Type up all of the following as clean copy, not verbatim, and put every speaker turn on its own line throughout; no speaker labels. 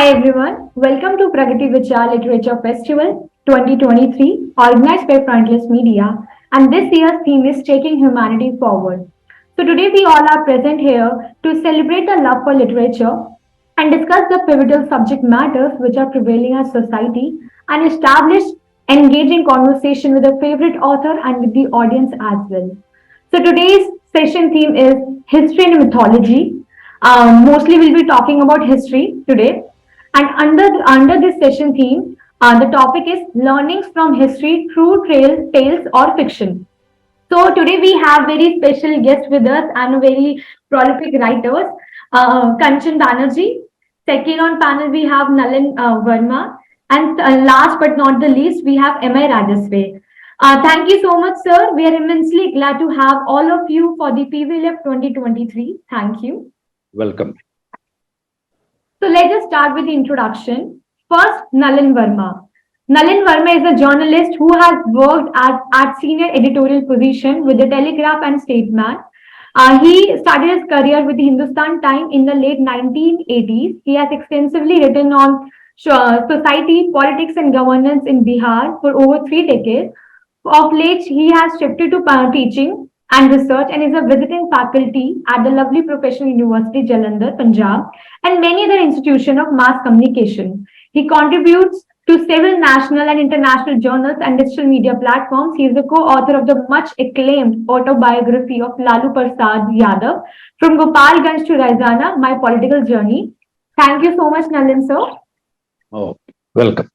Hi everyone, welcome to Pragati Vichar Literature Festival 2023 organized by Frontless Media, and this year's theme is Taking Humanity Forward. So today we all are present here to celebrate the love for literature and discuss the pivotal subject matters which are prevailing in society and establish engaging conversation with a favorite author and with the audience as well. So today's session theme is history and mythology. Mostly we'll be talking about history today. And under this session theme, the topic is learnings from history through tales or fiction. So today we have very special guests with us and very prolific writers. Kanchan Banerjee. Second on panel we have Nalin Verma. And last but not the least, we have Rajasve. Thank you so much, sir. We are immensely glad to have all of you for the PVLF 2023. Thank you.
Welcome.
So let us start with the introduction. First, Nalin Verma. Nalin Verma is a journalist who has worked at senior editorial position with the Telegraph and Statesman. He started his career with the Hindustan Times in the late 1980s. He has extensively written on society, politics, and governance in Bihar for over 3 decades. Of late, he has shifted to teaching and research and is a visiting faculty at the lovely professional university Jalandhar, Punjab, and many other institutions of mass communication. He contributes to several national and international journals and digital media platforms. He is the co-author of the much acclaimed autobiography of Lalu Prasad Yadav, From Gopalganj to Raizana, My Political Journey. Thank you so much, Nalin sir.
Oh, welcome.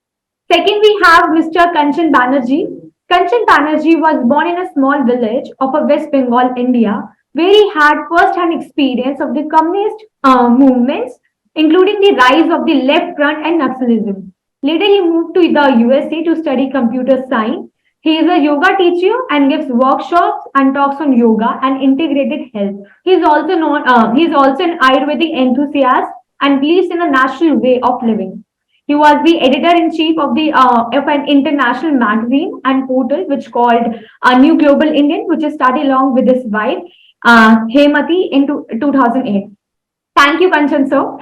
Second, we have Mr. Kanchan Banerjee. Kanchan Banerjee was born in a small village of West Bengal, India, where he had first-hand experience of the communist movements, including the rise of the left front and Naxalism. Later, he moved to the USA to study computer science. He is a yoga teacher and gives workshops and talks on yoga and integrated health. He is also an Ayurvedic enthusiast and believes in a natural way of living. He was the editor-in-chief of an international magazine and portal which called New Global Indian, which is started along with his wife, Hemati, in 2008. Thank you, Kanchan sir.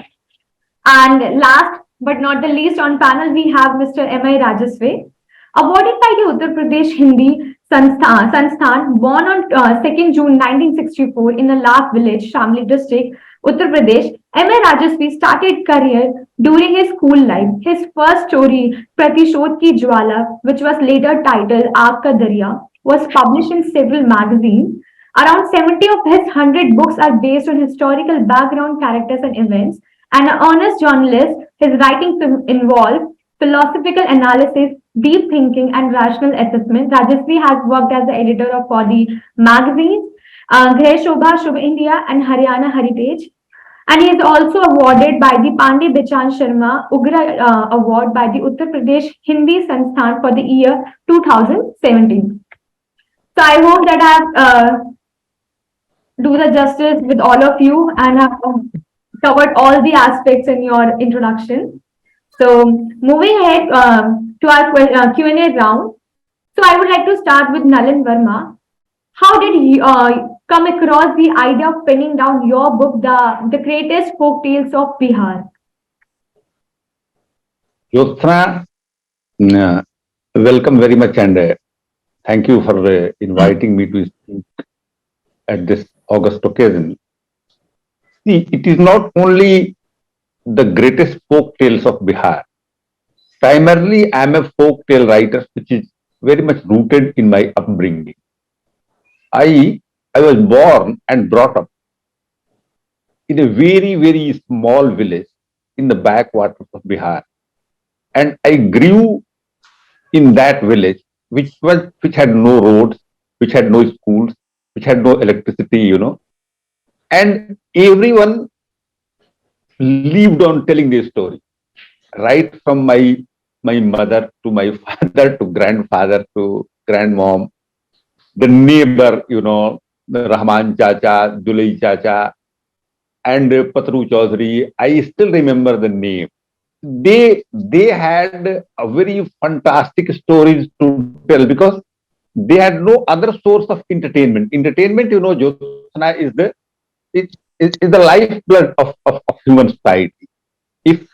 And last but not the least on panel, we have Mr. M.I. Rajasve, awarded by the Uttar Pradesh Hindi Sansthan, born on 2nd June 1964 in the last village, Shamli district, Uttar Pradesh. M.A. Rajasvi started career during his school life. His first story, Pratishodh Ki Jwala, which was later titled Aag Ka Darya, was published in several magazines. Around 70 of his 100 books are based on historical background, characters, and events. And an earnest journalist, his writings involve philosophical analysis, deep thinking, and rational assessment. Rajasvi has worked as the editor of for the magazines Greh Shobha, Shubh India, and Haryana Heritage. And he is also awarded by the Pandey Bichan Sharma Ugra Award by the Uttar Pradesh Hindi Sansthan for the year 2017. So I hope that I have do the justice with all of you and have covered all the aspects in your introduction. So moving ahead to our Q&A round. So I would like to start with Nalin Verma. How did you come across the idea of penning down your book, the Greatest Folk Tales of Bihar?
Yotsna, welcome very much and thank you for inviting me to speak at this August occasion. See, it is not only the greatest folk tales of Bihar. Primarily, I am a folk tale writer, which is very much rooted in my upbringing. I was born and brought up in a very, very small village in the backwaters of Bihar. And I grew in that village, which had no roads, which had no schools, which had no electricity. And everyone lived on telling their story, right from my mother to my father to grandfather to grandmom, the neighbor, the Rahman Chacha, Dulai Chacha, and Patru Chaudhary. I still remember the name. They had a very fantastic stories to tell because they had no other source of entertainment. Entertainment, Jyotsna is the lifeblood of human society. If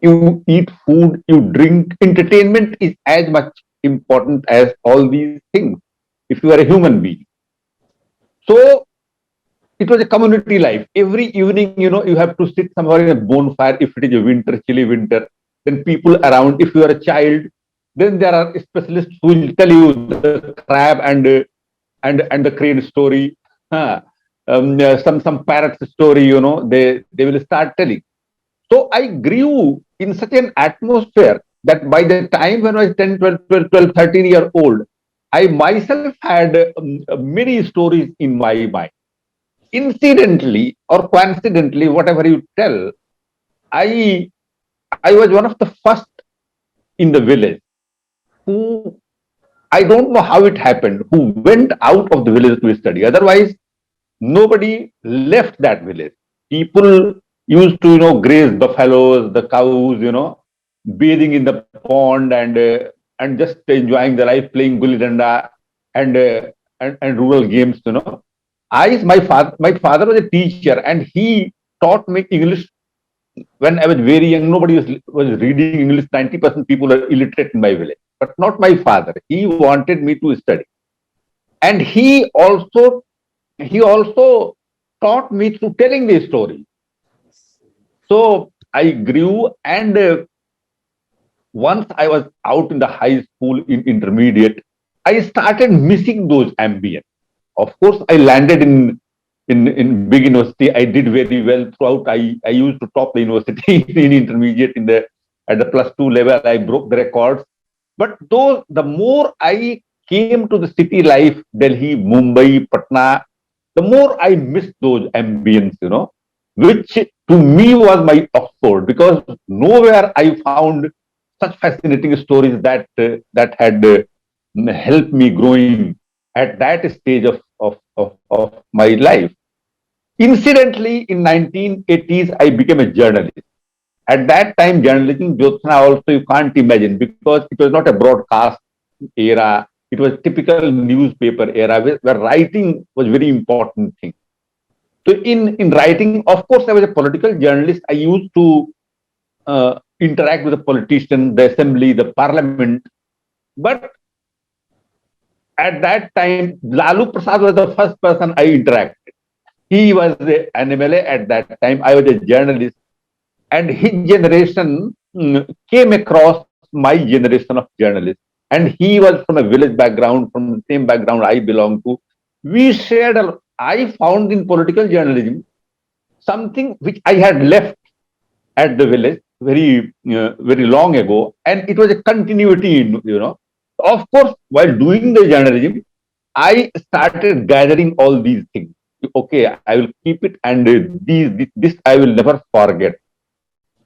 You eat food, you drink. Entertainment is as much important as all these things if you are a human being. So it was a community life. Every evening, you have to sit somewhere in a bonfire if it is a winter, chilly winter. Then people around. If you are a child, then there are specialists who will tell you the crab and the crane story. Huh. Some parrots story. They will start telling. So I grew in such an atmosphere that by the time when I was 10, 12, 12, 12, 13-year old, I myself had many stories in my mind. Incidentally or coincidentally, whatever you tell, I I was one of the first in the village who, I don't know how it happened, who went out of the village to study. Otherwise, nobody left that village. People used to, graze buffaloes, the cows, bathing in the pond and just enjoying the life, playing gulli danda and, and rural games. My father was a teacher and he taught me English when I was very young. Nobody was reading English. 90% people are illiterate in my village, but not my father. He wanted me to study, and he also taught me through telling the story. So I grew, and once I was out in the high school in intermediate, I started missing those ambience. Of course, I landed in big university. I did very well throughout. I used to top the university in intermediate at the +2 level. I broke the records. But the more I came to the city life, Delhi, Mumbai, Patna, the more I missed those ambience, which to me was my Oxford, because nowhere I found such fascinating stories that had helped me growing at that stage of my life. Incidentally, in 1980s, I became a journalist. At that time, journalism, Jyotsna, also you can't imagine, because it was not a broadcast era. It was typical newspaper era where writing was very important thing. So in writing, of course, I was a political journalist. I used to interact with the politician, the assembly, the parliament. But at that time, Lalu Prasad was the first person I interacted. He was an MLA at that time. I was a journalist, and his generation came across my generation of journalists. And he was from a village background, from the same background I belong to. We shared. I found in political journalism something which I had left at the village very long ago, and it was a continuity. Of course, while doing the journalism, I started gathering all these things. Okay, I will keep it, and this I will never forget.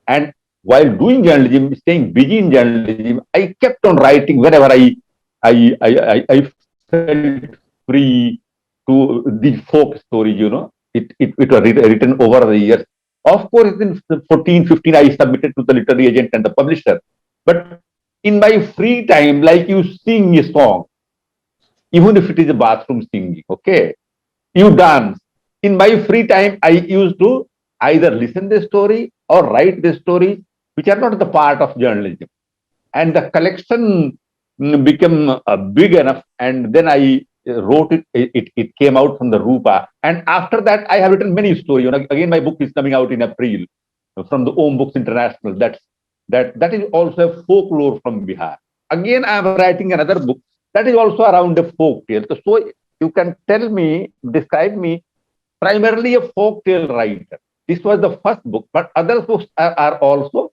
And while doing journalism, staying busy in journalism, I kept on writing whenever I felt free to these folk stories. It was written over the years. Of course, in 14, 15, I submitted to the literary agent and the publisher. But in my free time, like you sing a song, even if it is a bathroom singing, okay, you dance. In my free time, I used to either listen the story or write the story, which are not the part of journalism. And the collection became big enough, and then I wrote it. It came out from the Rupa, and after that, I have written many stories. Again, my book is coming out in April from the Om Books International. That is also a folklore from Bihar. Again, I am writing another book that is also around the folk tale. So you can describe me primarily a folk tale writer. This was the first book, but other books are also,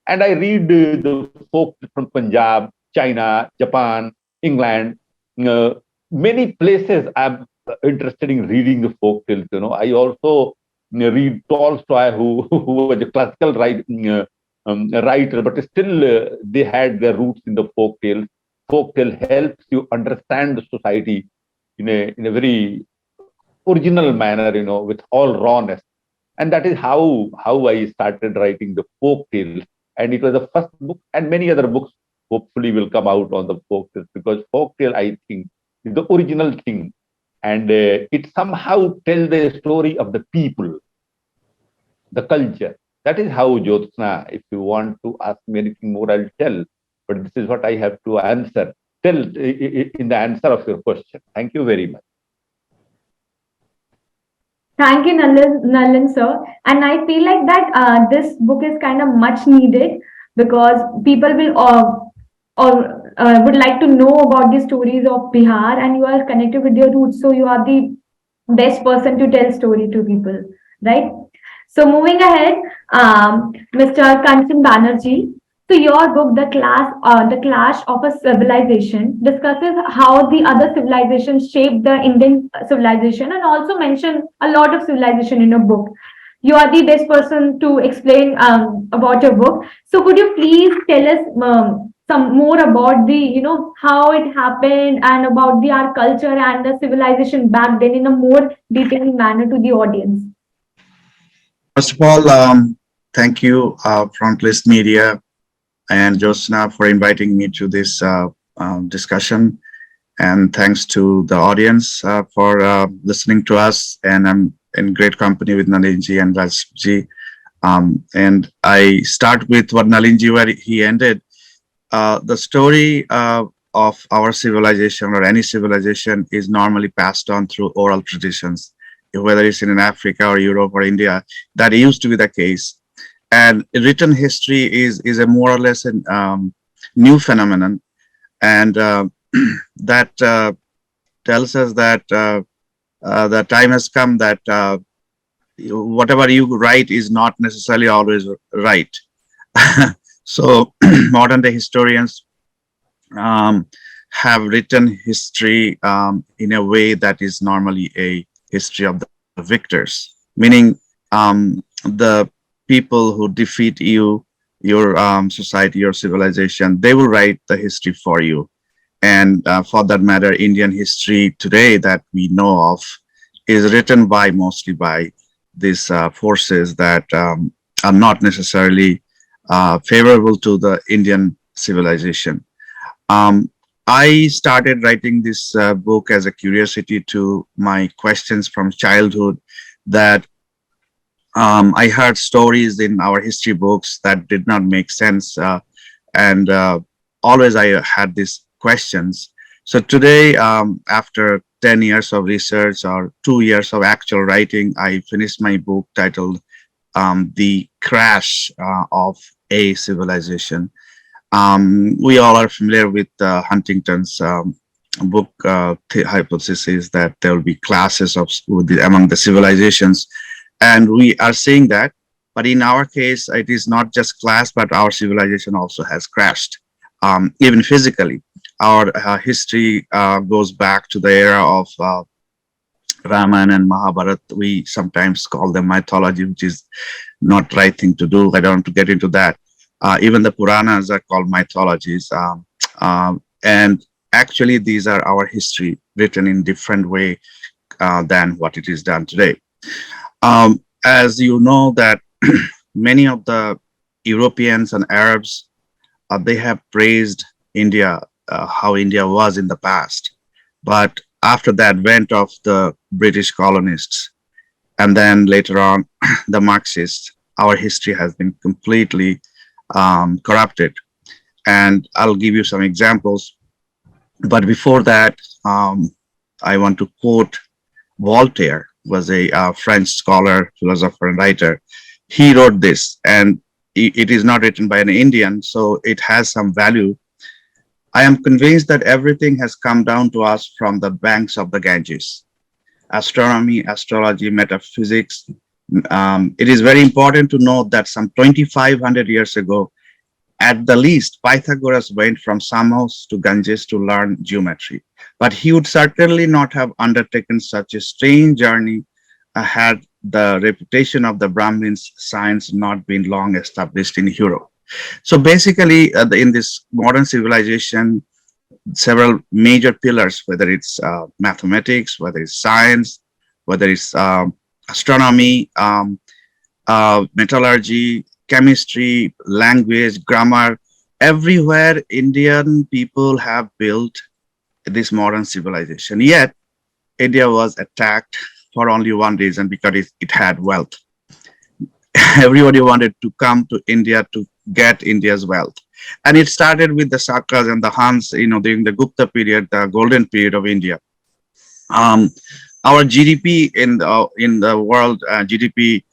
and I read the folk from Punjab, China, Japan, England, many places. I'm interested in reading the folk tales. I also read Tolstoy, who was a classical writer, but still they had their roots in the folk tale. Folk tale helps you understand the society in a very original manner, with all rawness. And that is how I started writing the folk tales. And it was the first book, and many other books hopefully will come out on the folk tales, because folk tale, I think, is the original thing, and it somehow tells the story of the people, the culture. That is how, Jyotsna, if you want to ask me anything more, I'll tell. But this is what I have to answer. Tell in the answer of your question. Thank you very much.
Thank you, Nalin sir. And I feel like that this book is kind of much needed because people will or would like to know about the stories of Bihar, and you are connected with your roots, so you are the best person to tell story to people, right? So moving ahead, Mr. Kanchan Banerjee. So your book, The Clash of a Civilization, discusses how the other civilizations shaped the Indian civilization, and also mention a lot of civilization in your book. You are the best person to explain about your book. So could you please tell us some more about the, how it happened and about the our culture and the civilization back then in a more detailed manner to the audience?
First of all, thank you, Frontlist Media and Josna, for inviting me to this discussion. And thanks to the audience for listening to us. And I'm in great company with Nalinji and Rajasve. And I start with what Nalinji, where he ended. The story of our civilization or any civilization is normally passed on through oral traditions, whether it's in Africa or Europe or India. That used to be the case. And written history is a more or less a new phenomenon. And that tells us that the time has come that whatever you write is not necessarily always right. So modern day historians um, have written history in a way that is normally a history of the victors, meaning the people who defeat you, your society, your civilization, they will write the history for you. And for that matter, Indian history today that we know of is written by mostly by these forces that are not necessarily favorable to the Indian civilization. Um, I started writing this book as a curiosity to my questions from childhood that I heard stories in our history books that did not make sense. And always I had these questions. So today, after 10 years of research or 2 years of actual writing, I finished my book titled The Crash of a Civilization. We all are familiar with Huntington's book hypothesis that there will be classes of among the civilizations, and we are seeing that. But in our case, it is not just class, but our civilization also has crashed, even physically. Our history goes back to the era of Ramayana and Mahabharata. We sometimes call them mythology, which is not right thing to do. I don't want to get into that. Even the Puranas are called mythologies. And actually, these are our history written in different way than what it is done today. As you know that many of the Europeans and Arabs, they have praised India, how India was in the past. But after the advent of the British colonists, and then later on the Marxists, our history has been completely corrupted. And I'll give you some examples. But before that, I want to quote Voltaire, was a French scholar, philosopher, and writer. He wrote this, and it is not written by an Indian, so it has some value. I am convinced that everything has come down to us from the banks of the Ganges. Astronomy, astrology, metaphysics. It is very important to note that some 2,500 years ago, at the least, Pythagoras went from Samos to Ganges to learn geometry. But he would certainly not have undertaken such a strange journey had the reputation of the Brahmins' science not been long established in Europe. So basically, in this modern civilization, several major pillars, whether it's mathematics, whether it's science, whether it's astronomy, metallurgy, chemistry, language, grammar, everywhere Indian people have built this modern civilization. Yet, India was attacked for only one reason, because it had wealth. everybody wanted to come to India to get India's wealth. And it started with the Shakas and the Hans, during the Gupta period, the golden period of India. Um, our GDP in the world, GDP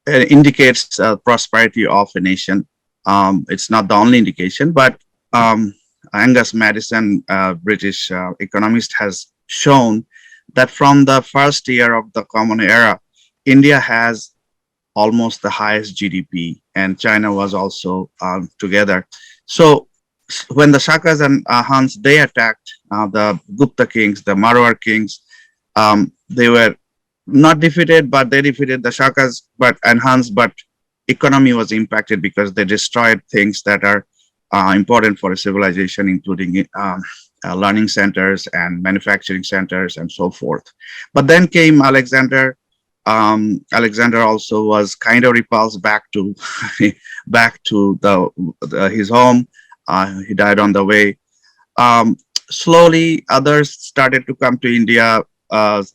indicates prosperity of a nation. It's not the only indication, but um, Angus Madison, British economist, has shown that from the first year of the Common Era, India has almost the highest GDP, and China was also together. So when the Shakas and Hans, they attacked the Gupta kings, the Marwar kings, they were not defeated, but they defeated the Shakas and Hans, but economy was impacted because they destroyed things that are important for a civilization, including learning centers and manufacturing centers and so forth. But then came Alexander. Alexander also was kind of repulsed back to back to his home. He died on the way. Um, Slowly, others started to come to India,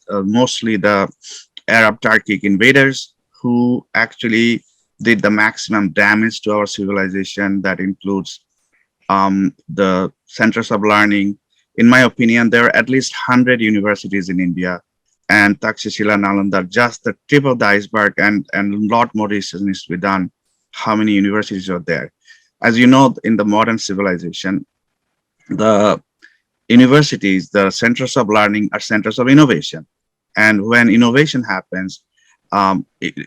mostly the Arab Turkic invaders, who actually did the maximum damage to our civilization. That includes the centers of learning. In my opinion, there are at least 100 universities in India, and Takshashila, Nalanda, just the tip of the iceberg, and a lot more research needs to be done. How many universities are there? As you know, in the modern civilization, the universities, the centers of learning, are centers of innovation. And when innovation happens, a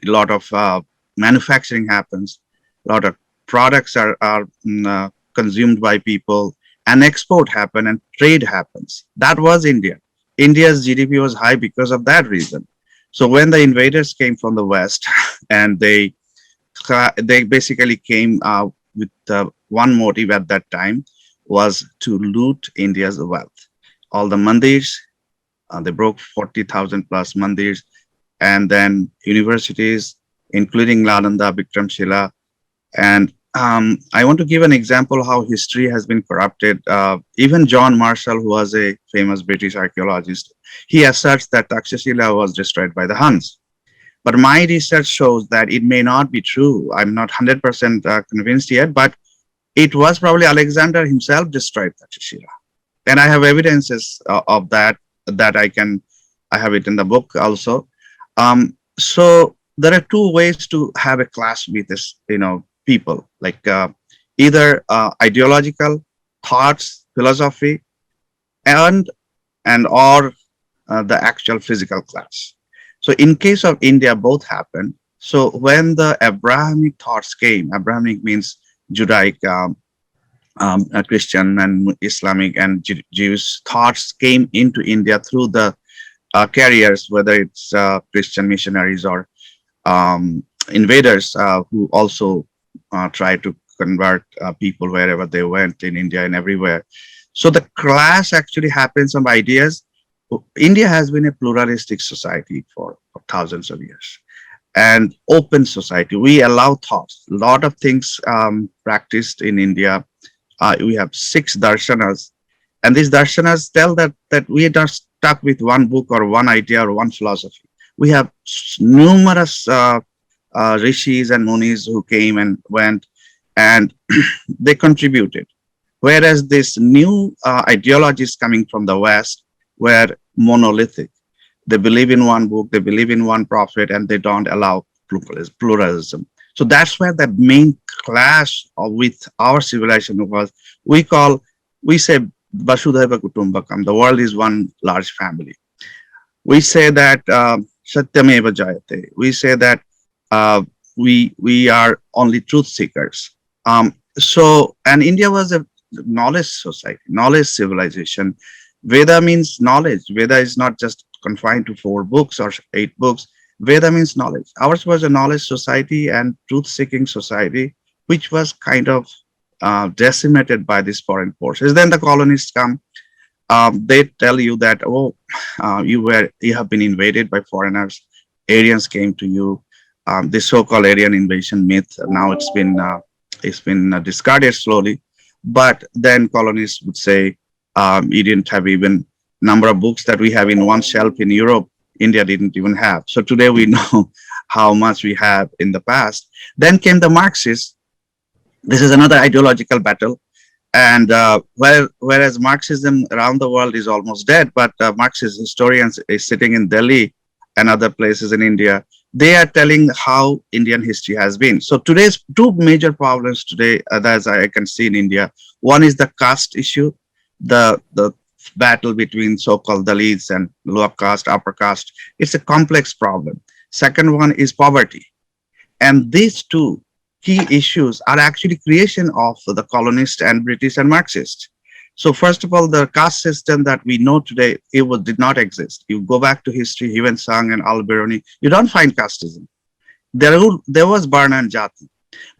lot of manufacturing happens, a lot of products are consumed by people, and export happen and trade happens. That was India. India's GDP was high because of that reason. So when the invaders came from the West, and they basically came with one motive at that time, was to loot India's wealth. All the mandirs, they broke 40,000 plus mandirs, and then universities, including Nalanda, Bikramshila. And I want to give an example how history has been corrupted. Even John Marshall, who was a famous British archaeologist, he asserts that Takshashila was destroyed by the Huns. But my research shows that it may not be true. I'm not 100% convinced yet, but it was probably Alexander himself destroyed Takshashila. And I have evidences of that I have it in the book also. So there are two ways to have a clash with this, people, like either ideological thoughts, philosophy, and or the actual physical clash. So in case of India, both happened. So when the Abrahamic thoughts came, Abrahamic means Judaic, Christian and Islamic and Jewish thoughts came into India through the carriers, whether it's Christian missionaries or invaders who also tried to convert people wherever they went in India and everywhere. So the clash actually happens of ideas. India has been a pluralistic society for thousands of years, and open society. We allow thoughts. A lot of things practiced in India. We have 6 darshanas, and these darshanas tell that we are not stuck with one book or one idea or one philosophy. We have numerous rishis and munis who came and went, and they contributed. Whereas this new ideologies coming from the West were monolithic. They believe in one book, they believe in one prophet, and they don't allow pluralism. So that's where the main clash with our civilization was. We say Vasudhaiva Kutumbakam, the world is one large family. We say that Satyameva Jayate. We say that we are only truth seekers. And India was a knowledge society, knowledge civilization. Veda means knowledge. Veda is not just confined to 4 books or 8 books. Veda means knowledge. Ours was a knowledge society and truth-seeking society, which was kind of decimated by these foreign forces. Then the colonists come. They tell you that, you have been invaded by foreigners. Aryans came to you. The so-called Aryan invasion myth, now it's been discarded slowly. But then colonists would say, you didn't have even number of books that we have in one shelf in Europe. India didn't even have. So today we know how much we have in the past. Then came the Marxists. This is another ideological battle. And whereas Marxism around the world is almost dead, but Marxist historians is sitting in Delhi and other places in India, they are telling how Indian history has been. So today's two major problems today, as I can see in India, one is the caste issue, the battle between so-called Dalits and lower caste, upper caste. It's a complex problem. Second one is poverty. And these two key issues are actually creation of the colonists and British and Marxists. So first of all, the caste system that we know today, did not exist. You go back to history, Huan Sang and Al-Biruni, you don't find casteism. There was Varna and Jati.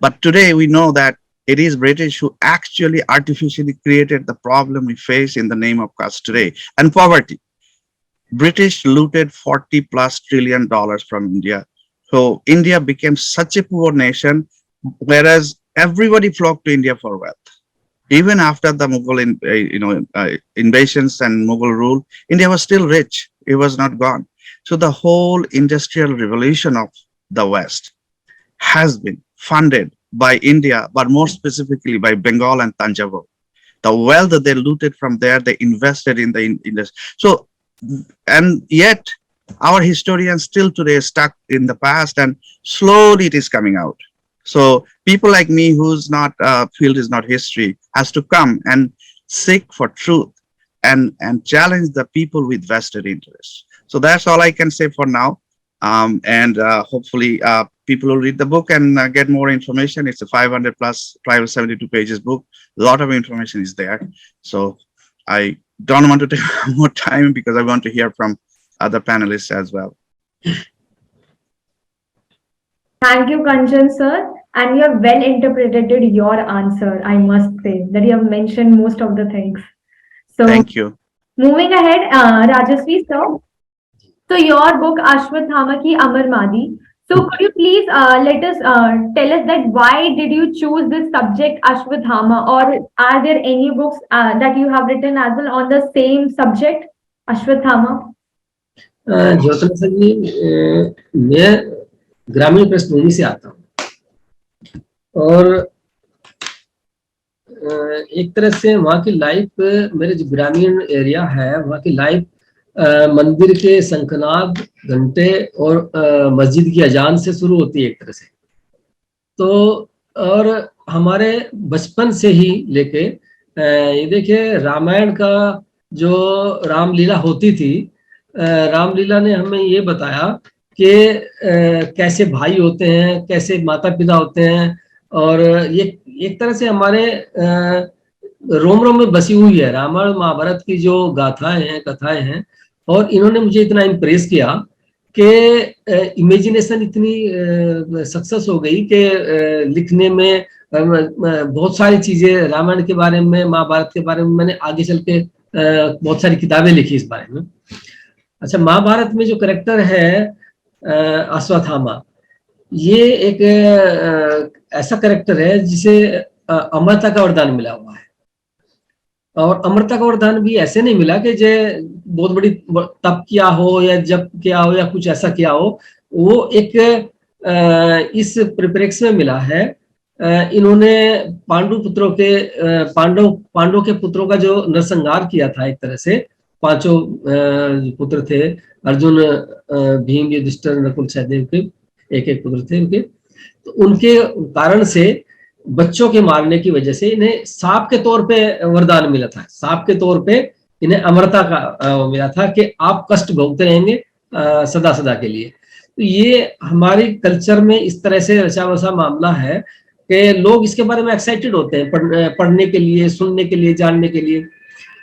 But today we know that it is British who actually artificially created the problem we face in the name of caste today, and poverty. British looted 40 plus trillion dollars from India. So India became such a poor nation, whereas everybody flocked to India for wealth. Even after the Mughal invasions and Mughal rule, India was still rich. It was not gone. So the whole industrial revolution of the West has been funded by India, but more specifically by Bengal and Tanjavur. The wealth that they looted from there, they invested in the industry. So, and yet our historians still today stuck in the past, and slowly it is coming out. So people like me, whose not field is not history, has to come and seek for truth and challenge the people with vested interests. So that's all I can say for now. And hopefully people will read the book and get more information. It's a 500 plus 572 pages book. A lot of information is there. So I don't want to take more time because I want to hear from other panelists as well.
Thank you, Kanchan sir. And you have well interpreted your answer, I must say, that you have mentioned most of the things. So,
Thank you.
moving ahead, Rajasve sir. So, your book, Ashwathama Ki Amar Madi. So, could you please let us tell us that why did you choose this subject, Ashwathama, or are there any books that you have written as well on the same subject, Ashwathama?
ज्योतिना sir ji, मैं ग्रामीण पृष्ठभूमि से आता हूँ और एक तरह से वहाँ की लाइफ, मेरे जो ग्रामीण एरिया है वहाँ की लाइफ मंदिर के शंखनाद, घंटे और मस्जिद की अजान से शुरू होती है एक तरह से। तो और हमारे बचपन से ही लेके ये देखिए रामायण का जो रामलीला होती थी, रामलीला ने हमें ये बताया कि कैसे भाई होते हैं, कैसे माता पिता होते हैं, और ये एक तरह से हमारे रोम रोम में बसी हुई है रामायण महाभारत की जो गाथाएं हैं, कथाएं हैं। और इन्होंने मुझे इतना इम्प्रेस किया कि इमेजिनेशन इतनी सक्सेस हो गई कि लिखने में बहुत सारी चीजें रामायण के बारे में, महाभारत के बारे में मैंने आगे चल के बहुत सारी किताबें लिखी इस बारे में। अच्छा, महाभारत में जो कैरेक्टर है अश्वत्थामा, ये एक ऐसा कैरेक्टर है जिसे अमरता का वरदान मिला हुआ है। और अमरता का वरदान भी ऐसे नहीं मिला कि जे बहुत बड़ी तप किया हो या जप किया हो या कुछ ऐसा किया हो, वो एक इस परिप्रेक्ष्य में मिला है। इन्होंने पांडव के पुत्रों का जो नरसंहार किया था, एक तरह से पांचों पुत्र थे, अर्जुन, भीम, युधिष्ठिर, नकुल, सहदेव के एक एक पुत्र थे उनके। तो उनके कारण से बच्चों के मारने की वजह से इन्हें सांप के तौर पे वरदान मिला था। सांप के तौर पे इन्हें अमरता का मिला था कि आप कष्ट भोगते रहेंगे सदा सदा के लिए। तो ये हमारी कल्चर में इस तरह से रचा बसा मामला है कि लोग इसके बारे में एक्साइटेड होते हैं पढ़ने के लिए, सुनने के लिए, जानने के लिए।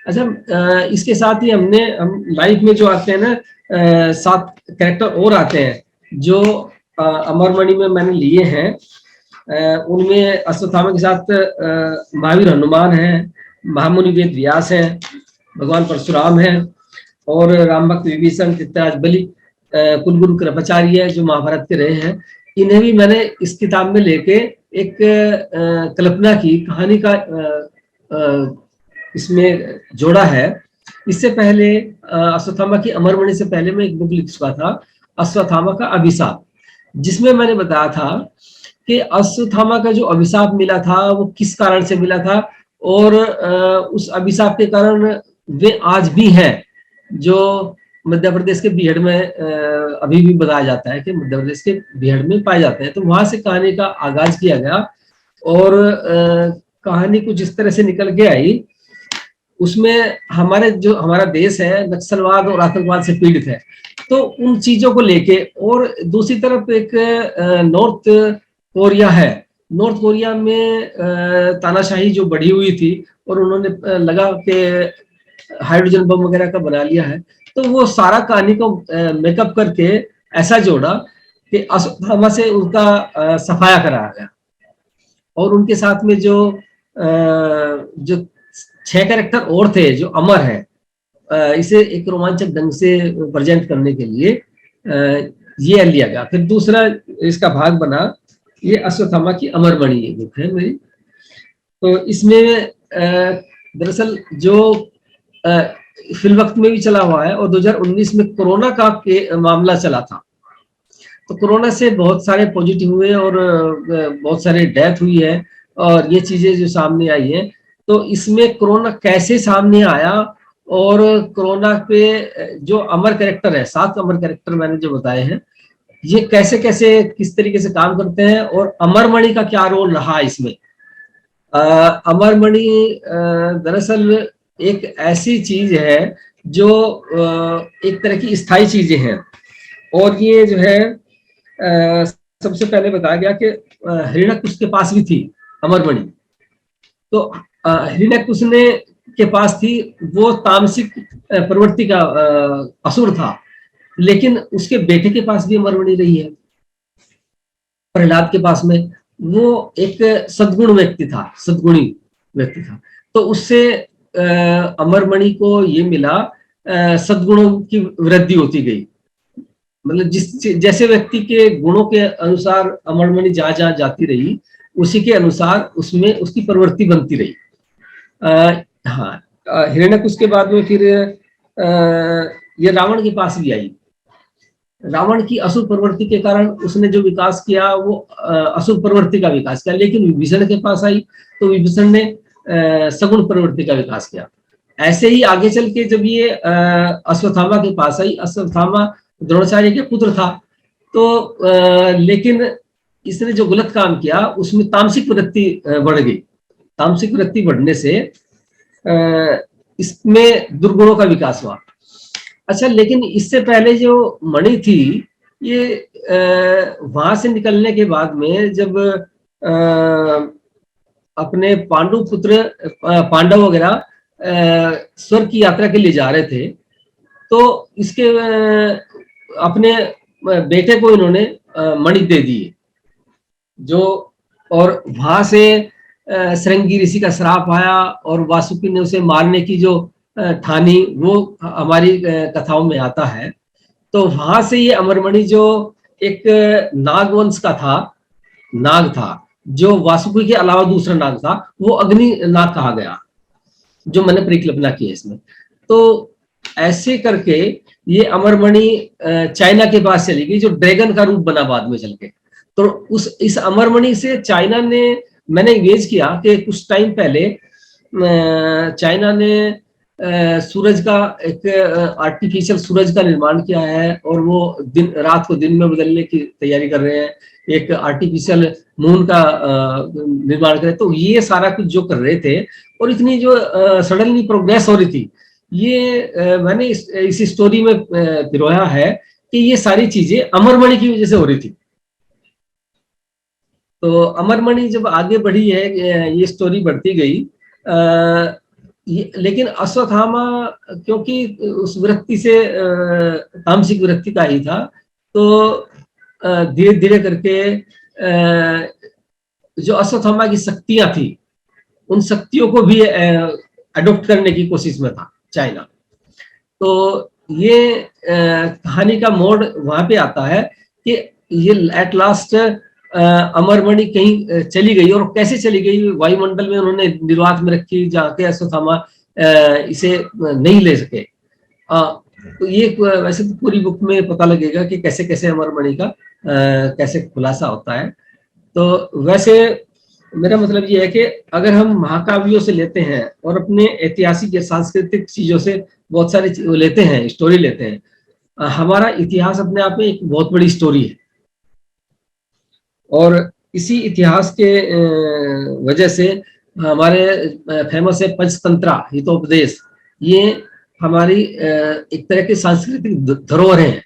अच्छा, इसके साथ ही हम लाइफ में जो आते हैं ना, 7 कैरेक्टर और आते हैं जो अमरमणि में मैंने लिए हैं। उनमें अश्वत्थामा के साथ महावीर हनुमान हैं, महामुनि वेद व्यास हैं, भगवान परशुराम हैं, और राम भक्त विभीषण, चित्तराज बलि, कुलगुरु कृपाचार्य जो महाभारत के रहे हैं। इन्हें भी मैंने इस किताब में लेके एक कल्पना की कहानी का इसमें जोड़ा है। इससे पहले अश्वत्थामा की अमरमणि से पहले मैं एक बुक लिख चुका था, अश्वत्थामा का अभिशाप, जिसमें मैंने बताया था कि अश्वत्थामा का जो अभिशाप मिला था वो किस कारण से मिला था, और उस अभिशाप के कारण वे आज भी हैं जो मध्य प्रदेश के बीहड़ में अभी भी बताया जाता है कि मध्य प्रदेश के बीहड़ में पाए जाते हैं। तो वहां से कहानी का आगाज किया गया और कहानी कुछ इस तरह से निकल के आई। उसमें हमारा देश है नक्सलवाद और आतंकवाद से पीड़ित है, तो उन चीजों को लेके, और दूसरी तरफ एक नॉर्थ कोरिया है। नॉर्थ कोरिया में तानाशाही जो बढ़ी हुई थी और उन्होंने लगा के हाइड्रोजन बम वगैरह का बना लिया है, तो वो सारा कहानी को मेकअप करके ऐसा जोड़ा कि अश्वत्थामा से उनका सफाया कराया गया। और उनके साथ में जो 6 कैरेक्टर और थे जो अमर है, इसे एक रोमांचक ढंग से प्रेजेंट करने के लिए ये लिया गया। फिर दूसरा इसका भाग बना ये अश्वत्थामा की अमरमणि, ये बुक है मेरी। तो इसमें दरअसल जो फिल वक्त में भी चला हुआ है, और 2019 में कोरोना का मामला चला था, तो कोरोना से बहुत सारे पॉजिटिव हुए और बहुत सारे डेथ हुई है, और ये चीजें जो सामने आई है, तो इसमें कोरोना कैसे सामने आया और कोरोना पे जो अमर कैरेक्टर है, 7 अमर कैरेक्टर मैंने जो बताए हैं, ये कैसे कैसे किस तरीके से काम करते हैं, और अमरमणि का क्या रोल रहा इसमें। अमरमणि दरअसल एक ऐसी चीज है जो एक तरह की स्थायी चीजें हैं, और ये जो है सबसे पहले बताया गया कि हिरण्यकुश के पास भी थी अमरमणि। तो हिरण्यकुश ने के पास थी, वो तामसिक प्रवृत्ति का असुर था, लेकिन उसके बेटे के पास भी अमरमणि रही है, प्रहलाद के पास में। वो एक सद्गुण व्यक्ति था, सद्गुणी व्यक्ति था, तो उससे अमरमणि को ये मिला, सद्गुणों की वृद्धि होती गई। मतलब जैसे व्यक्ति के गुणों के अनुसार अमरमणि जहां जहां जाती रही, उसी के अनुसार उसमें उसकी प्रवृत्ति बनती रही। हाँ, हिरण्यकुश के बाद में फिर ये रावण के पास भी आई। रावण की असुर प्रवृत्ति के कारण उसने जो विकास किया वो असुर प्रवृत्ति का विकास किया, लेकिन विभीषण के पास आई तो विभीषण ने सगुण प्रवृत्ति का विकास किया। ऐसे ही आगे चल के जब ये अश्वत्थामा के पास आई, अश्वत्थामा द्रोणाचार्य के पुत्र था, तो लेकिन इसने जो गलत काम किया उसमें तामसिक वृत्ति बढ़ गई। तामसिक वृत्ति बढ़ने से इसमें दुर्गुणों का विकास हुआ। अच्छा, लेकिन इससे पहले जो मणि थी, ये वहां से निकलने के बाद में जब अपने पांडु पुत्र पांडव वगैरह स्वर्ग की यात्रा के लिए जा रहे थे, तो इसके अपने बेटे को इन्होंने मणि दे दिए जो, और वहां से श्रृंगी ऋषि का श्राप आया और वासुकी ने उसे मारने की जो ठानी, वो हमारी कथाओं में आता है। तो वहां से ये अमरमणि जो एक नागवंश का था, नाग था, जो वासुकी के अलावा दूसरा नाग था, वो अग्नि नाग कहा गया, जो मैंने परिकल्पना की है इसमें। तो ऐसे करके ये अमरमणि चाइना के पास चली गई, जो ड्रैगन का रूप बना बाद में चल के। तो इस अमरमणि से चाइना ने, मैंने इमेज किया कि कुछ टाइम पहले चाइना ने सूरज का एक आर्टिफिशियल सूरज का निर्माण किया है, और वो रात को दिन में बदलने की तैयारी कर रहे हैं, एक आर्टिफिशियल मून का निर्माण कर रहे हैं। तो ये सारा कुछ जो कर रहे थे, और इतनी जो सडनली प्रोग्रेस हो रही थी, ये मैंने इस स्टोरी में पिरोया है कि ये सारी चीजें अमरमणि की वजह से हो रही थी। तो अमरमणि जब आगे बढ़ी है, ये स्टोरी बढ़ती गई, लेकिन अश्वत्थामा क्योंकि उस वृत्ति से तामसिक वृत्ति का ही था, तो धीरे धीरे करके जो अश्वत्थामा की शक्तियां थी, उन शक्तियों को भी अडॉप्ट करने की कोशिश में था चाइना। तो ये कहानी का मोड़ वहां पे आता है कि ये एट लास्ट अमरमणि कहीं चली गई, और कैसे चली गई, वायुमंडल में उन्होंने निर्वात में रखी, जाके अश्वत्थामा इसे नहीं ले सके। तो ये वैसे तो पूरी बुक में पता लगेगा कि कैसे कैसे अमरमणि का कैसे खुलासा होता है। तो वैसे मेरा मतलब ये है कि अगर हम महाकाव्यों से लेते हैं और अपने ऐतिहासिक या सांस्कृतिक चीजों से बहुत सारी लेते हैं, स्टोरी लेते हैं, हमारा इतिहास अपने आप में एक बहुत बड़ी स्टोरी है। और इसी इतिहास के वजह से हमारे फेमस है पंचतंत्रा हितोपदेश, ये हमारी एक तरह की सांस्कृतिक धरोहर है।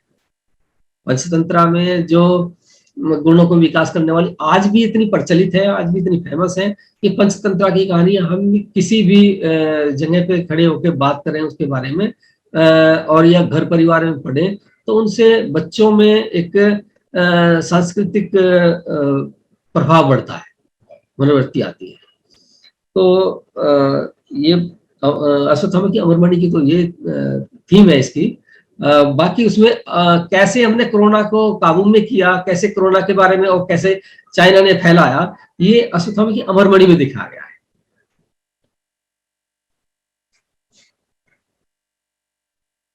पंचतंत्रा में जो गुणों को विकास करने वाली आज भी इतनी प्रचलित है, आज भी इतनी फेमस है कि पंचतंत्रा की कहानी हम किसी भी जगह पे खड़े होकर बात करें उसके बारे में, और या घर परिवार में पढ़ें, तो उनसे बच्चों में एक सांस्कृतिक प्रभाव बढ़ता है, मनोवृत्ति आती है। तो ये अश्वत्थामा की अमरमणि की तो ये थीम है इसकी। बाकी उसमें कैसे हमने कोरोना को काबू में किया, कैसे कोरोना के बारे में और कैसे चाइना ने फैलाया, ये अश्वत्थामा की अमरमणि में दिखाया गया है।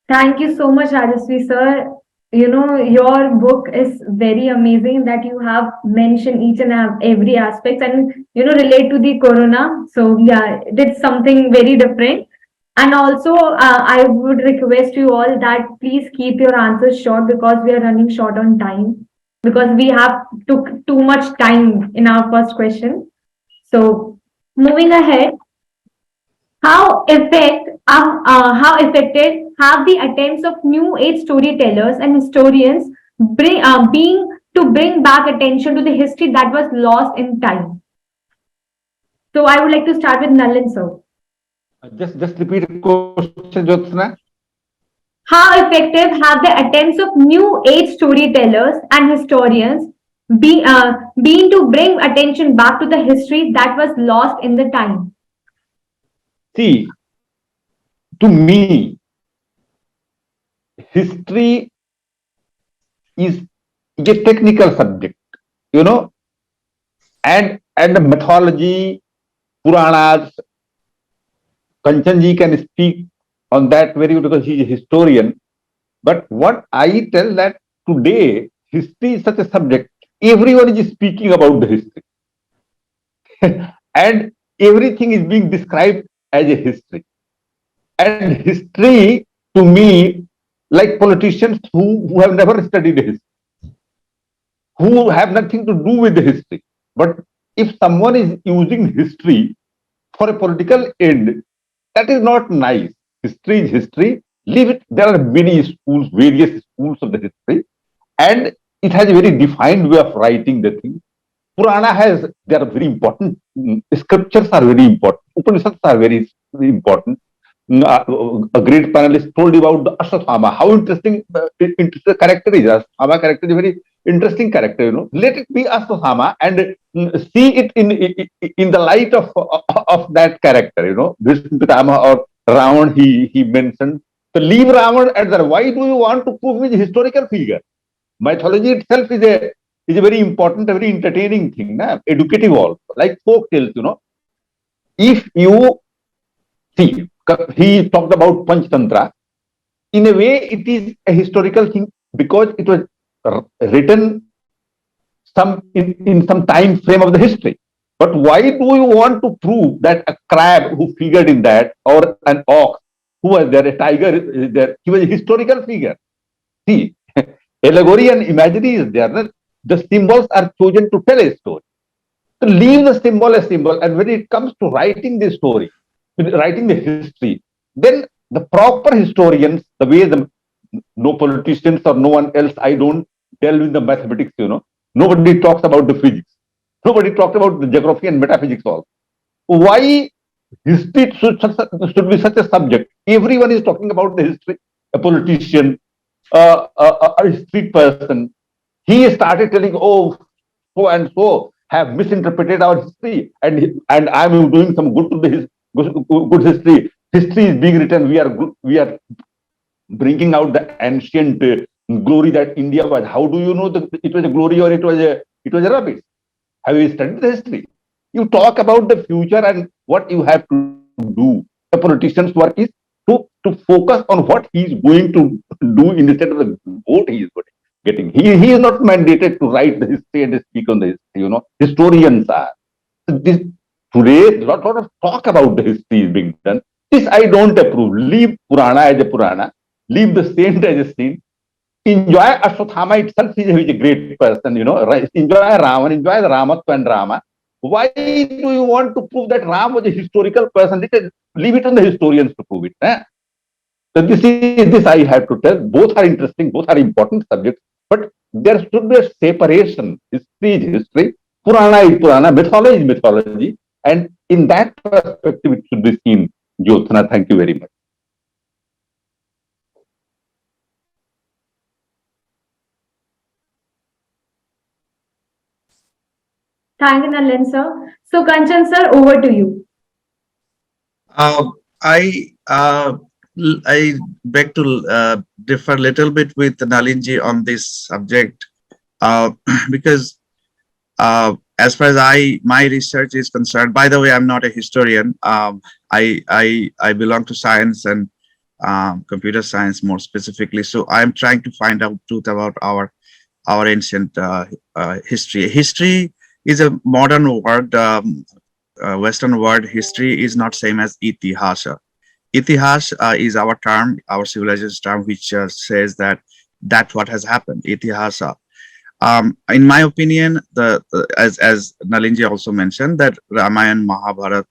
Thank you so much, Rajasve sir. You know, your book is very amazing that you have mentioned each and every aspect and, relate to the corona. So, yeah, it's something very different. And also, I would request you all that please keep your answers short because we are running short on time because we have took too much time in our first question. So, moving ahead, how affected have the attempts of new age storytellers and historians bring back attention to the history that was lost in time? So I would like to start with Nalin sir.
Just repeat the question, Jyotsna.
How effective have the attempts of new age storytellers and historians been to bring attention back to the history that was lost in the time?
See, to me, history is a technical subject, you know, and the mythology, Puranas, Kanchan ji can speak on that very well because he is a historian. But what I tell that today, history is such a subject. Everyone is speaking about the history. And everything is being described as a history. And history, to me, like politicians who have never studied history, who have nothing to do with the history. But if someone is using history for a political end, that is not nice. History is history. Leave it. There are many schools, various schools of the history, and it has a very defined way of writing the thing. Purana has, they are very important. Scriptures are very important. Upanishads are very important. A great panelist told you about the Ashwatthama. How interesting, interesting character is. Ashwatthama character is a very interesting character. Let it be Ashwatthama and see it in the light of that character. Vishnu Pitama or Ravan. He mentioned. So leave Ravan at that. Why do you want to prove his historical figure? Mythology itself is a very important, a very entertaining thing, educative also, like folk tales. If you see, he talked about Panchtantra. In a way, it is a historical thing because it was written in some time frame of the history. But why do you want to prove that a crab who figured in that, or an ox who was there, a tiger is there, he was a historical figure? See, allegory and imagery is there. The symbols are chosen to tell a story. So leave the symbol as symbol, and when it comes to writing the story, writing the history, then the proper historians, the way no politicians or no one else, I don't delve in the mathematics, nobody talks about the physics, nobody talks about the geography and metaphysics also. Why history should be such a subject? Everyone is talking about the history. A politician, a street person, he started telling, oh, so and so have misinterpreted our history, and I'm doing some good to the good history. History is being written. We are bringing out the ancient glory that India was. How do you know that it was a glory or it was a rubbish? Have you studied the history? You talk about the future and what you have to do. The politician's work is to focus on what he is going to do instead of the vote he is getting. getting. He is not mandated to write the history and speak on the history. Historians are. So this today, lot of talk about the history is being done. This I don't approve. Leave Purana as a Purana. Leave the saint as a saint. Enjoy Ashwatthama itself. He is a great person. Enjoy Raman. Enjoy the Ramatva and Rama. Why do you want to prove that Ram was a historical person? Leave it on the historians to prove it. So this I have to tell. Both are interesting, both are important subjects, but there should be a separation. History is history, Purana is Purana, mythology is mythology, and in that perspective, it should be seen. Jyotsna, thank you very much.
Thank you, Nalin sir. So, Kanchan sir, over to you.
Uh, I uh, I beg to differ a little bit with Nalinji on this subject because as far as my research is concerned, by the way, I'm not a historian. I belong to science and computer science more specifically. So I'm trying to find out truth about our ancient history. History is a modern word. Western word. History is not same as itihasa. Itihas is our term, our civilization term, which says that what has happened. Itihasa. In my opinion, as Nalinji also mentioned, that Ramayana, Mahabharata,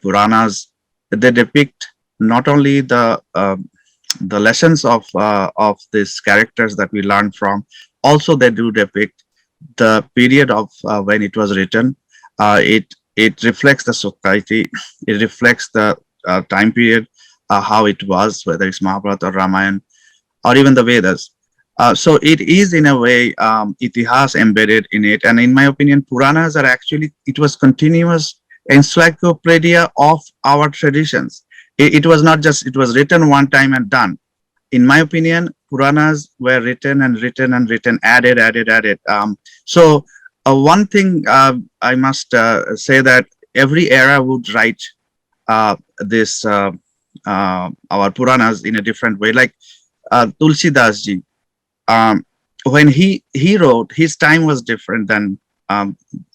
Puranas, they depict not only the lessons of these characters that we learn from, also they do depict the period of when it was written. It reflects the society, it reflects the time period, how it was, whether it's Mahabharata or Ramayana or even the Vedas. So it is in a way itihas embedded in it, and in my opinion, Puranas are actually, it was continuous encyclopedia of our traditions. It was not just, it was written one time and done. In my opinion, Puranas were written and written and written, added. So one thing I must say that every era would write this our Puranas in a different way. Like Tulsidas ji, when he wrote, his time was different than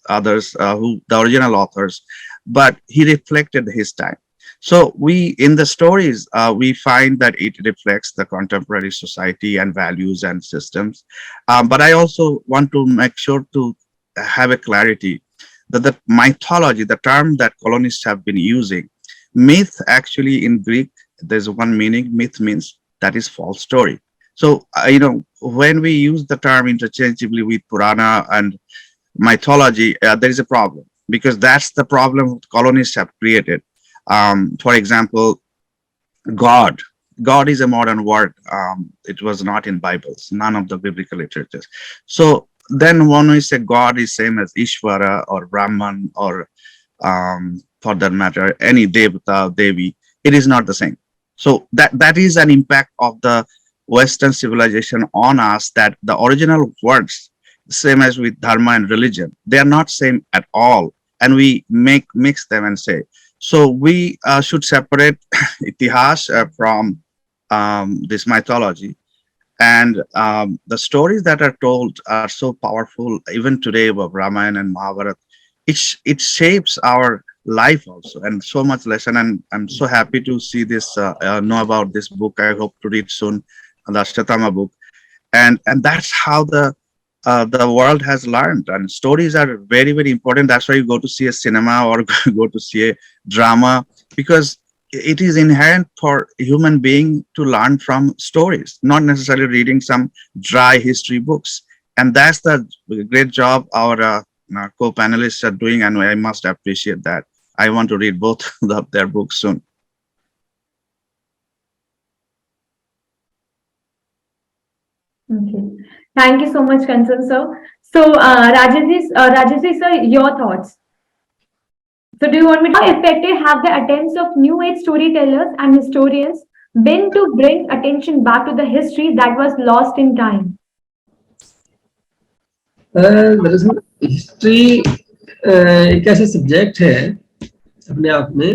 others who the original authors, but he reflected his time. So we in the stories we find that it reflects the contemporary society and values and systems. But I also want to make sure to have a clarity that the mythology, the term that colonists have been using, myth actually in Greek, there's one meaning. Myth means that is false story. So when we use the term interchangeably with Purana and mythology, there is a problem, because that's the problem colonists have created. For example, God. God is a modern word. It was not in Bibles, none of the biblical literatures. So then when we say God is same as Ishvara or Brahman or for that matter, any Devata, Devi, it is not the same. So that is an impact of the Western civilization on us, that the original words, same as with dharma and religion, they are not same at all. And we mix them and say, so we should separate itihas from this mythology. And the stories that are told are so powerful, even today, of Ramayana and Mahabharata. It shapes our life also, and so much lesson. And I'm so happy to see this, know about this book. I hope to read soon, the Ashtatama book. And that's how the world has learned. And stories are very, very important. That's why you go to see a cinema or go to see a drama, because it is inherent for a human being to learn from stories, not necessarily reading some dry history books. And that's the great job our co-panelists are doing, and I must appreciate that. I want to read both of their books soon.
Okay. Thank you so much, Kanchan sir. So, Rajasve sir, your thoughts. So, do you want me to? How effective have the attempts of New Age storytellers and historians been to bring attention back to the history that was lost in time?
दरअसल history एक ऐसा subject है अपने आप में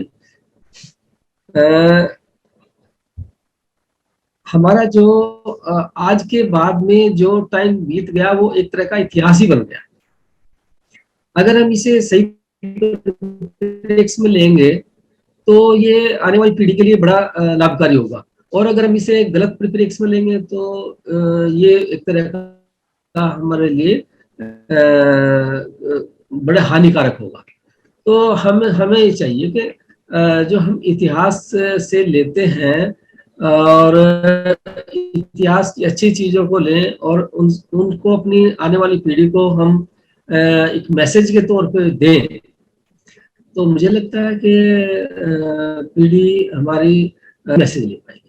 हमारा जो आज के बाद में जो टाइम बीत गया वो एक तरह का इतिहास ही बन गया। अगर हम इसे सही परिप्रेक्ष्य में लेंगे तो ये आने वाली पीढ़ी के लिए बड़ा लाभकारी होगा, और अगर हम इसे गलत परिप्रेक्ष्य में लेंगे तो ये एक तरह का हमारे लिए बड़ा हानिकारक होगा। तो हमें ये चाहिए कि जो हम इतिहास से लेते हैं और इतिहास की अच्छी चीजों को लें और उनको अपनी आने वाली पीढ़ी को हम एक मैसेज के तौर पे दें, तो मुझे लगता है कि पीढ़ी हमारी मैसेज ले पाएगी।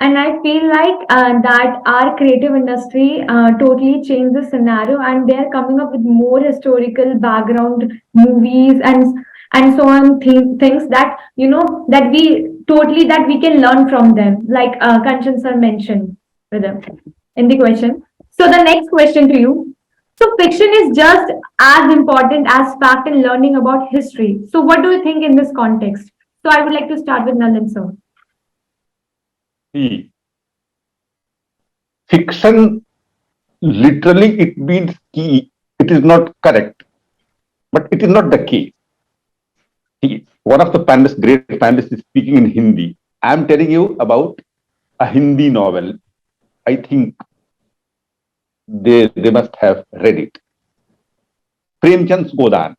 And I feel like that our creative industry totally changed the scenario, and they're coming up with more historical background movies and so on things that that we totally that we can learn from them, like Kanchan sir mentioned with them in the question. So the next question to you. So fiction is just as important as fact in learning about history. So what do you think in this context? So I would like to start with Nalin sir.
See, fiction literally it means key. It is not correct, but it is not the key. See, one of the panelists, great panelists, is speaking in Hindi. I am telling you about a Hindi novel. I think they must have read it. Premchand's Godan.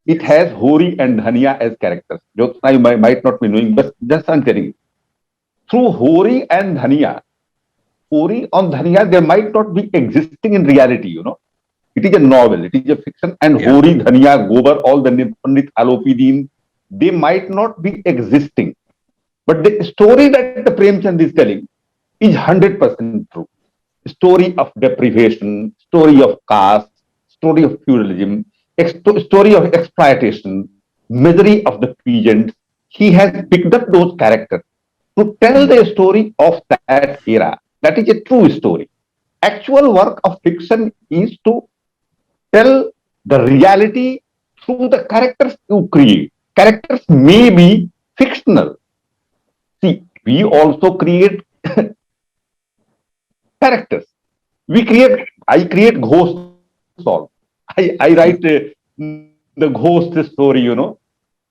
It has Hori and Dhania as characters. Jyotsna, you might not be knowing, but just I'm telling you. Through Hori and Dhania, Hori on Dhania, they might not be existing in reality, It is a novel, it is a fiction, and
Yeah.
Hori, Dhania, Gobar, all the Pandit Alopidin, they might not be existing. But the story that the Premchand is telling is 100% true. Story of deprivation, story of caste, story of feudalism, story of exploitation, misery of the peasants. He has picked up those characters to tell the story of that era. That is a true story. Actual work of fiction is to tell the reality through the characters you create. Characters may be fictional. See, we also create characters. I create ghosts all. I write the ghost story,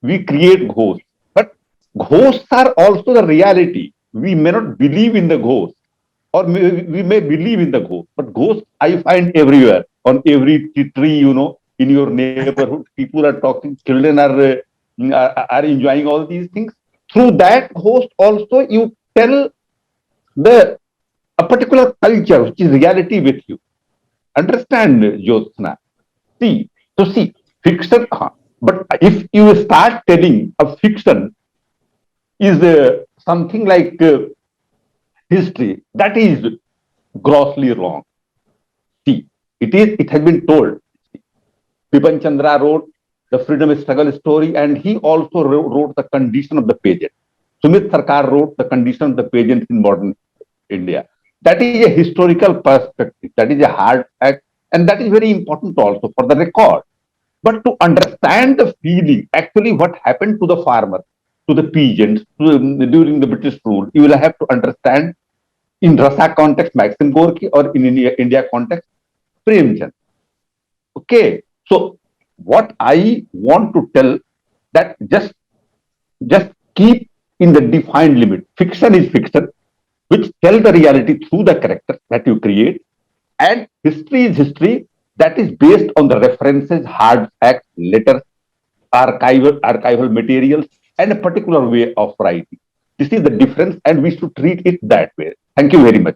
We create ghosts. But ghosts are also the reality. We may not believe in the ghost, or we may believe in the ghost, but ghosts I find everywhere, on every tree, in your neighborhood. People are talking, children are enjoying all these things. Through that ghost also you tell the a particular culture which is reality with you. Understand, Jyotsna? See, fiction, but if you start telling a fiction is something like history, that is grossly wrong. See, it has been told. Bipan Chandra wrote the freedom struggle story, and he also wrote the condition of the peasant. Sumit Sarkar wrote the condition of the peasant in modern India. That is a historical perspective. That is a hard fact, and that is very important also for the record. But to understand the feeling, actually, what happened to the farmer, to the peasants during the British rule, you will have to understand in Rasa context, Maxim Gorky, or in India context, Premchand. Okay, so what I want to tell that just keep in the defined limit. Fiction is fiction, which tell the reality through the characters that you create, and history is history that is based on the references, hard facts, letters, archival materials, and a particular way of writing. This is the difference, and we should treat it that way. Thank you very much.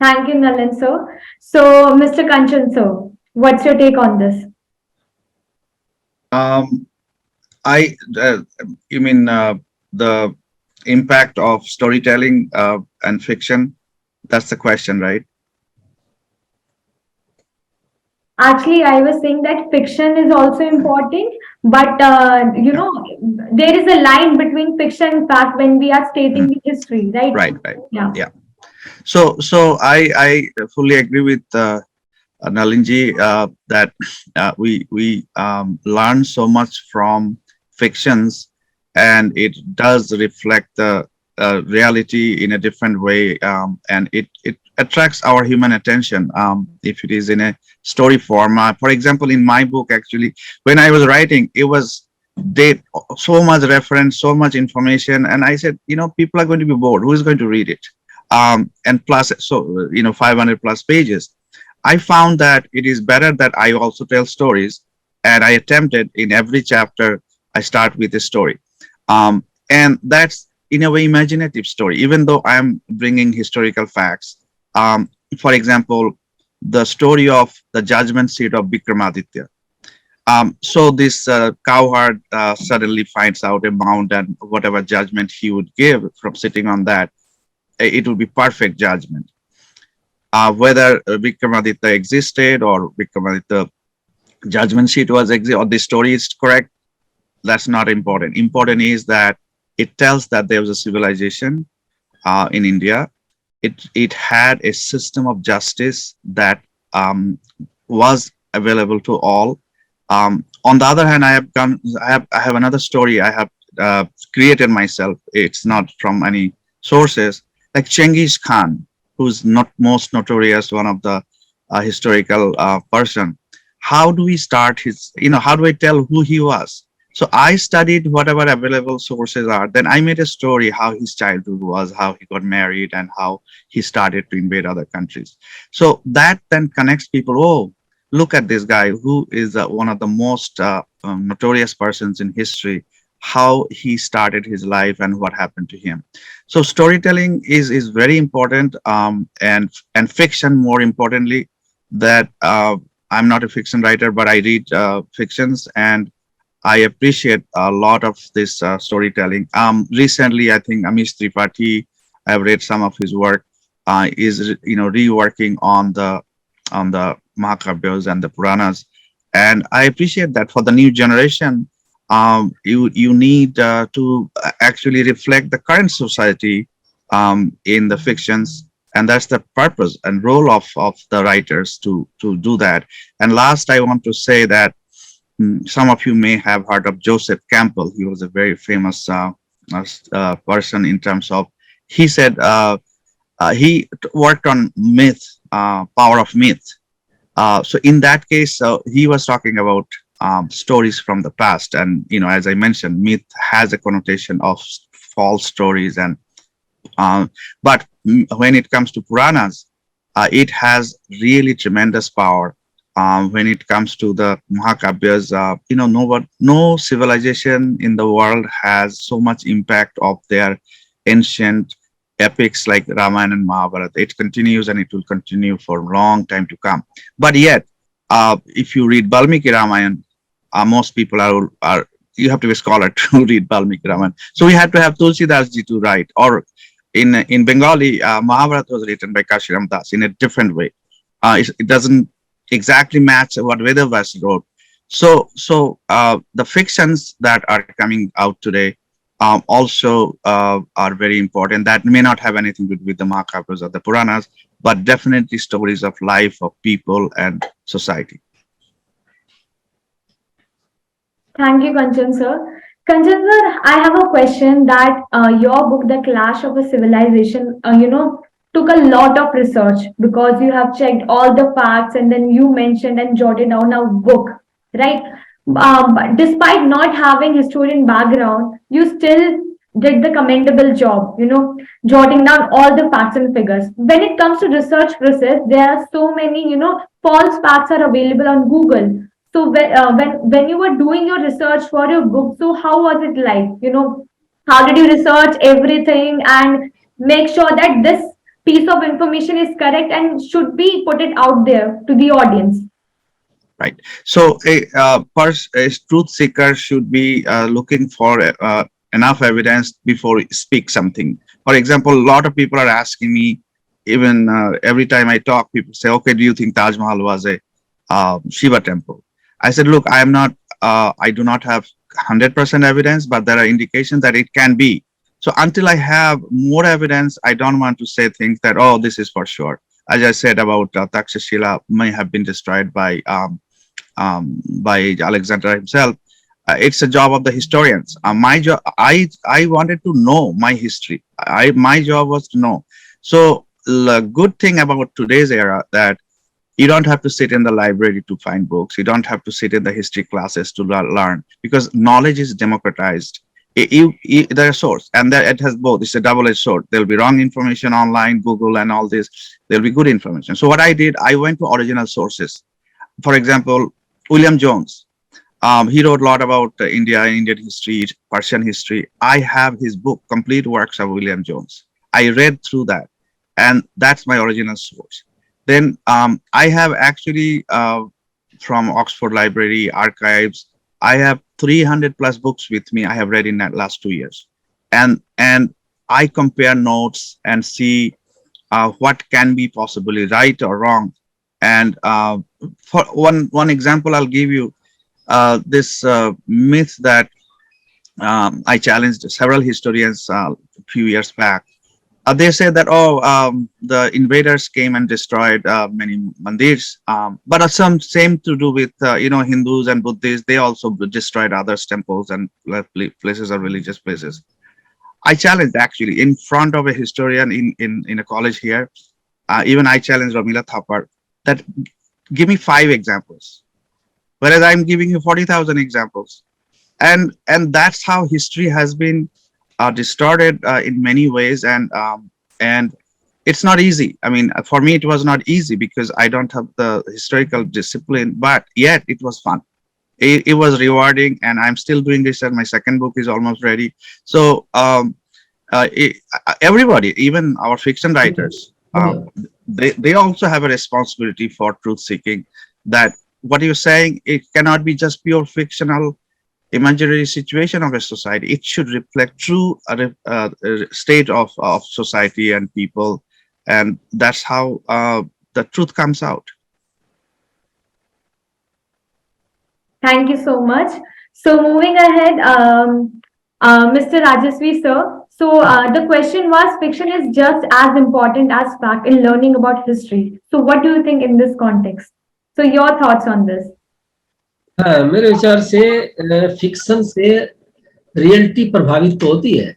Thank you, Nalin sir. So, Mr. Kanchan sir, what's your take on this?
Um, I, you mean the impact of storytelling and fiction? That's the question, right?
Actually, I was saying that fiction is also important, but there is a line between fiction and fact when we are stating the history, right?
Right, right.
Yeah.
Yeah. So I fully agree with Nalinji, that we learn so much from fictions, and it does reflect the reality in a different way, and it attracts our human attention if it is in a story form. For example, in my book, actually, when I was writing, it was they so much reference, so much information, and I said, people are going to be bored. Who is going to read it? And plus, so 500 plus pages. I found that it is better that I also tell stories, and I attempted in every chapter I start with a story, and that's in a way imaginative story. Even though I am bringing historical facts, for example, the story of the judgment seat of Vikramaditya. So this cowherd suddenly finds out a mount, and whatever judgment he would give from sitting on that, it would be perfect judgment. Whether Vikramaditya existed or Vikramaditya judgment sheet was or the story is correct, that's not important. Important is that it tells that there was a civilization in India. It had a system of justice that was available to all. On the other hand, I have another story I have created myself. It's not from any sources, like Chengiz Khan, who's not most notorious, one of the historical person. How do we start his? How do I tell who he was? So I studied whatever available sources are. Then I made a story how his childhood was, how he got married, and how he started to invade other countries. So that then connects people. Oh, look at this guy who is one of the most notorious persons in history, how he started his life and what happened to him. So storytelling is very important, and fiction more importantly. That I'm not a fiction writer, but I read fictions, and I appreciate a lot of this storytelling. Recently, I think Amish Tripathi, I've read some of his work, is reworking on the Mahakavyas and the Puranas, and I appreciate that. For the new generation, you need to actually reflect the current society in the fictions, and that's the purpose and role of the writers to do that. And last, I want to say that some of you may have heard of Joseph Campbell. He was a very famous person in terms of, he said, he worked on myth, power of myth. So in that case, he was talking about stories from the past, and as I mentioned, myth has a connotation of false stories, and but when it comes to Puranas, it has really tremendous power. When it comes to the Mahakavyas, no civilization in the world has so much impact of their ancient epics like Ramayana and Mahabharata. It continues, and it will continue for a long time to come. But yet, if you read Valmiki Ramayana, most people are you have to be a scholar to read Valmiki Ramayana. So we had to have Tulsidas ji to write, or in Bengali, Mahabharata was written by Kashiram Das in a different way. It doesn't exactly match what Vedavas wrote. So the fictions that are coming out today also are very important. That may not have anything to do with the Mahakavyas or the Puranas, but definitely stories of life, of people and society.
Thank you, Kanchan sir. Kanchan sir, I have a question that your book, The Clash of a Civilization, took a lot of research because you have checked all the facts and then you mentioned and jotted down a book, right? But despite not having historian background, you still did the commendable job, jotting down all the facts and figures. When it comes to research process, there are so many, false facts are available on Google. So when you were doing your research for your book, so how was it like? How did you research everything and make sure that this piece of information is correct and should be put it out there to the audience?
Right. So a truth seeker should be looking for enough evidence before he speak something. For example, a lot of people are asking me, even every time I talk, people say, okay, do you think Taj Mahal was a Shiva temple? I said, look, I do not have 100% evidence, but there are indications that it can be. So until I have more evidence, I don't want to say things that, oh, this is for sure. as I said about Takshashila may have been destroyed by Alexander himself. It's a job of the historians. My job, I wanted to know my history. My job was to know. So the good thing about today's era that you don't have to sit in the library to find books. You don't have to sit in the history classes to learn, because knowledge is democratized. There are source, and that it has both. It's a double-edged sword. There'll be wrong information online, Google, and all this. There'll be good information. So what I did, I went to original sources. For example, William Jones. He wrote a lot about India, Indian history, Persian history. I have his book, Complete Works of William Jones. I read through that, and that's my original source. Then I have actually from Oxford Library archives, I have 300 plus books with me I have read in the last 2 years, and I compare notes and see what can be possibly right or wrong. And for one example, I'll give you this myth that I challenged several historians a few years back. They say that, the invaders came and destroyed many mandirs, but some same to do with Hindus and Buddhists. They also destroyed others temples and places of religious places. I challenged actually in front of a historian in a college here. Even I challenged Ramila Thapar that give me 5 examples, whereas I'm giving you 40,000 examples, and that's how history has been distorted in many ways, and it's not easy. I mean, for me, it was not easy because I don't have the historical discipline, but yet it was fun. It was rewarding, and I'm still doing research. My second book is almost ready. So everybody, even our fiction writers, they also have a responsibility for truth seeking. That what you're saying, it cannot be just pure fictional imaginary situation of a society. It should reflect true state of society and people, and that's how the truth comes out.
Thank you so much. So moving ahead, Mr. Rajasve sir. So the question was, fiction is just as important as fact in learning about history. So what do you think in this context? So your thoughts on this?
हाँ, मेरे विचार से fiction से reality प्रभावित तो होती है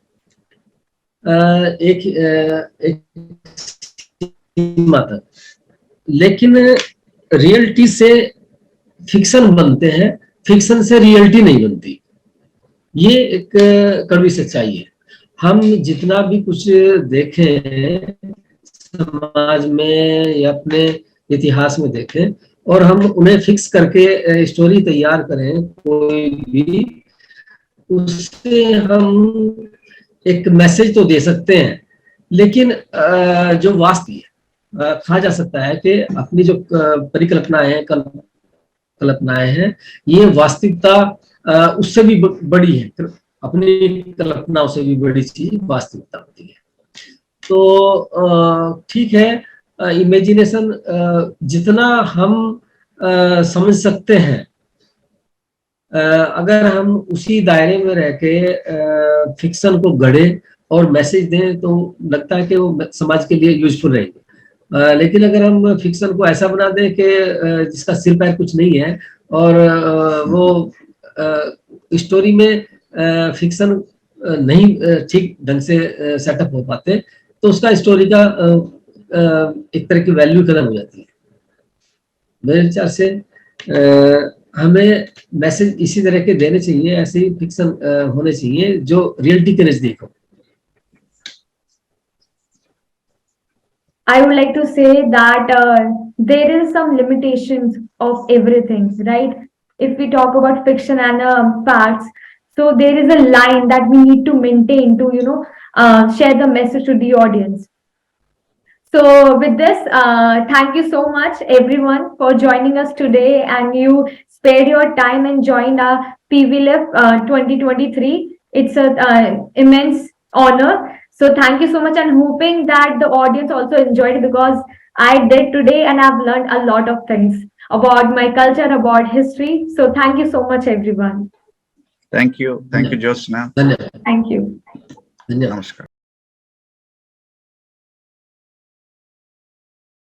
एक सीमा तक, लेकिन रियलिटी से फिक्शन बनते हैं, फिक्शन से रियलिटी नहीं बनती। ये एक कड़वी सच्चाई है। हम जितना भी कुछ देखें समाज में या अपने इतिहास में देखें, और हम उन्हें फिक्स करके स्टोरी तैयार करें कोई भी, उससे हम एक मैसेज तो दे सकते हैं, लेकिन जो वास्तविक कहा जा सकता है कि अपनी जो परिकल्पनाएं हैं, कल्पनाएं हैं, ये वास्तविकता उससे भी बड़ी है। अपनी कल्पनाओं से भी बड़ी चीज वास्तविकता होती है। तो ठीक है, इमेजिनेशन जितना हम समझ सकते हैं, अगर हम उसी दायरे में रह के फिक्शन को गढ़े और मैसेज दें तो लगता है कि वो समाज के लिए यूजफुल रहेगी। लेकिन अगर हम फिक्शन को ऐसा बना दें कि जिसका सिर पैर कुछ नहीं है, और वो स्टोरी में फिक्शन नहीं ठीक ढंग से सेटअप हो पाते, तो उसका स्टोरी का एक तरह की वैल्यू खत्म हो जाती है। मेरे विचार से हमें मैसेज इसी तरह के देने चाहिए, ऐसे ही फिक्शन होने चाहिए जो रियलिटी के नजदीक हो।
I would like to say that there is some limitations of everything, right? If we talk about fiction and facts, so there is a line that we need to maintain to, share the message to the audience. So with this, thank you so much everyone for joining us today, and you spared your time and joined our PVLF 2023. It's an immense honor. So thank you so much, and hoping that the audience also enjoyed, because I did today and I've learned a lot of things about my culture, about history. So thank you so much everyone.
Thank you, Jyotsna.
धन्यवाद।
Thank you.
धन्यवाद।
Namaskar.